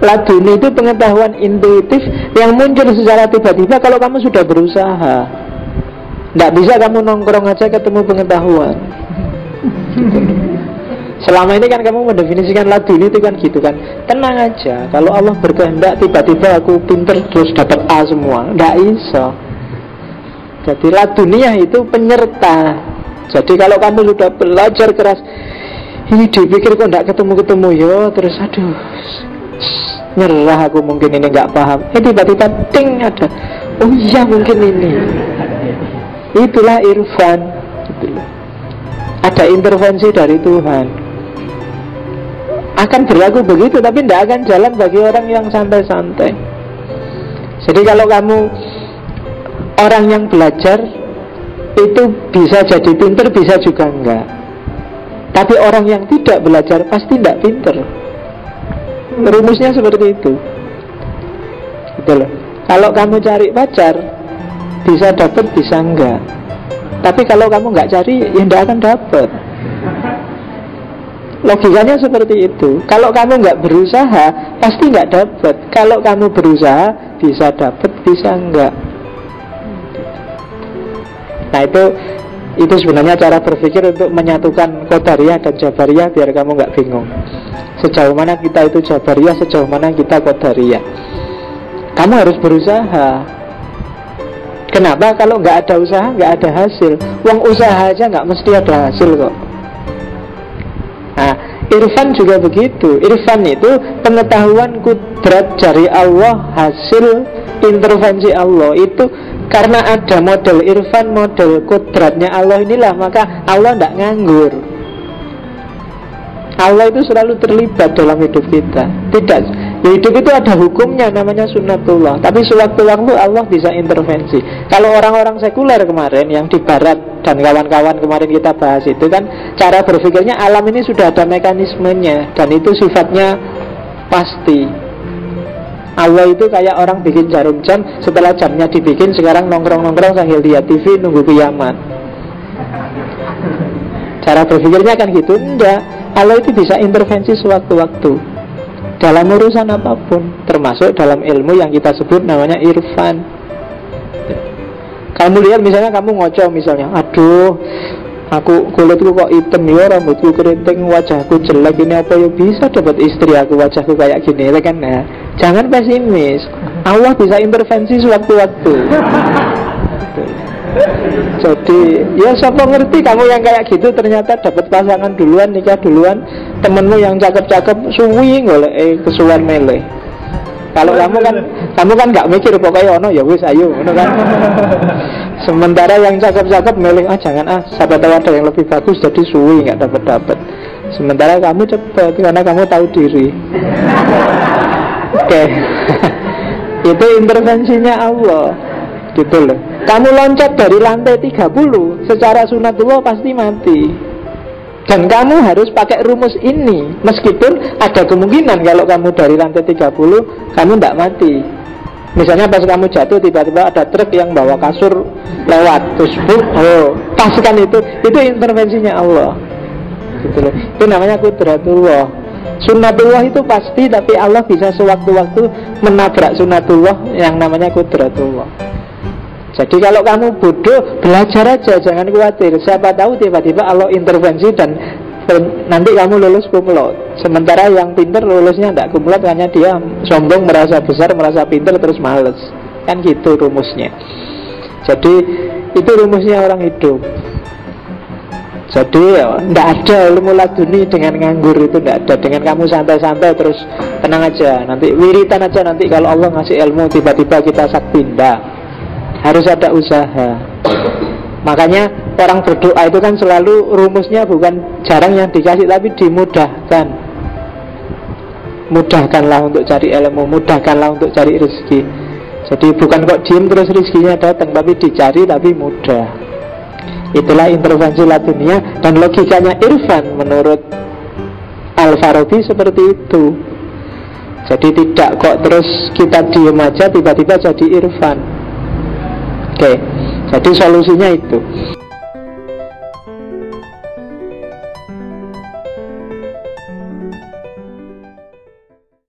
Laduni itu pengetahuan intuitif yang muncul secara tiba-tiba kalau kamu sudah berusaha. Tidak bisa kamu nongkrong aja ketemu pengetahuan. Selama ini kan kamu mendefinisikan laduni itu kan gitu kan. Tenang aja, kalau Allah berkehendak tiba-tiba aku pinter terus dapat A semua. Tidak bisa. Jadi laduniah itu penyerta. Jadi kalau kamu sudah belajar keras, ini dipikir kok tidak ketemu-ketemu ya, terus aduh, nyerah aku, mungkin ini nggak paham. Tiba-tiba ting ada, oh iya mungkin ini. Itulah irfan. Itulah. Ada intervensi dari Tuhan. Akan berlaku begitu, tapi tidak akan jalan bagi orang yang santai-santai. Jadi kalau kamu orang yang belajar itu bisa jadi pinter, bisa juga enggak. Tapi orang yang tidak belajar pasti tidak pinter. Rumusnya seperti itu. Gitu loh. Kalau kamu cari pacar, bisa dapat, bisa enggak. Tapi kalau kamu enggak cari, ya tidak akan dapat. Logikanya seperti itu. Kalau kamu nggak berusaha, pasti nggak dapat. Kalau kamu berusaha, bisa dapat, bisa enggak. Nah itu sebenarnya cara berpikir untuk menyatukan Qadariyah dan Jabariyah biar kamu nggak bingung. Sejauh mana kita itu Jabariyah, sejauh mana kita Qadariyah. Kamu harus berusaha. Kenapa? Kalau nggak ada usaha, nggak ada hasil. Uang usaha aja nggak mesti ada hasil kok. Nah, irfan juga begitu. Irfan itu pengetahuan kudrat dari Allah, hasil intervensi Allah. Itu karena ada model irfan, model kudratnya Allah inilah, maka Allah tidak nganggur. Allah itu selalu terlibat dalam hidup kita. Tidak, ya hidup itu ada hukumnya, namanya sunnatullah. Tapi sewaktu-waktu Allah bisa intervensi. Kalau orang-orang sekuler kemarin yang di barat dan kawan-kawan kemarin kita bahas itu kan, cara berpikirnya alam ini sudah ada mekanismenya, dan itu sifatnya pasti. Allah itu kayak orang bikin jarum jam, setelah jamnya dibikin sekarang nongkrong-nongkrong sambil lihat TV nunggu kiamat. Cara berpikirnya kan gitu. Enggak, Allah itu bisa intervensi sewaktu-waktu dalam urusan apapun, termasuk dalam ilmu yang kita sebut namanya irfan. Kamu lihat misalnya kamu ngocok misalnya, aduh, aku kulitku kok hitam ya, rambutku keriting, wajahku jelek, ini apa ya bisa dapat istri aku wajahku kayak gini, kan? Nah, jangan pesimis. Allah bisa intervensi sewaktu-waktu. Jadi ya siapa ngerti kamu yang kayak gitu ternyata dapat pasangan duluan, nikah duluan, temenmu yang cakep-cakep suwi golek kesuwen meleh. Kalau kamu kan nggak mikir pokoknya ono ya wis ayo, ono kan. Sementara yang cakep-cakep milih jangan siapa tahu ada yang lebih bagus jadi suwi nggak dapat. Sementara kamu cepet karena kamu tahu diri. Oke. Itu intervensinya Allah. Gitu loh. Kamu loncat dari lantai 30 secara sunatullah pasti mati. Dan kamu harus pakai rumus ini. Meskipun ada kemungkinan kalau kamu dari lantai 30 kamu tidak mati. Misalnya pas kamu jatuh tiba-tiba ada truk yang bawa kasur lewat, terus pas kan itu intervensinya Allah. Gitu loh. Itu namanya kudratullah. Sunnatullah itu pasti, tapi Allah bisa sewaktu-waktu menabrak sunnatullah yang namanya kudratullah. Jadi kalau kamu bodoh, belajar aja, jangan khawatir. Siapa tahu tiba-tiba Allah intervensi dan nanti kamu lulus kumlot. Sementara yang pinter lulusnya tidak kumlot, hanya dia sombong, merasa besar, merasa pinter, terus males. Kan gitu rumusnya. Jadi itu rumusnya orang hidup. Jadi tidak ada ilmu laduni dengan nganggur, itu tidak ada. Dengan kamu santai-santai terus tenang aja. Nanti wiritan aja, nanti kalau Allah ngasih ilmu tiba-tiba kita sakpindah. Harus ada usaha. Makanya orang berdoa itu kan selalu rumusnya bukan jarang yang dikasih, tapi dimudahkan. Mudahkanlah untuk cari ilmu, mudahkanlah untuk cari rezeki. Jadi bukan kok diem terus rezekinya datang, tapi dicari tapi mudah. Itulah intervensi ladunia. Dan logikanya irfan menurut Al-Farabi seperti itu. Jadi tidak kok terus kita diem aja tiba-tiba jadi irfan. Oke, jadi solusinya itu.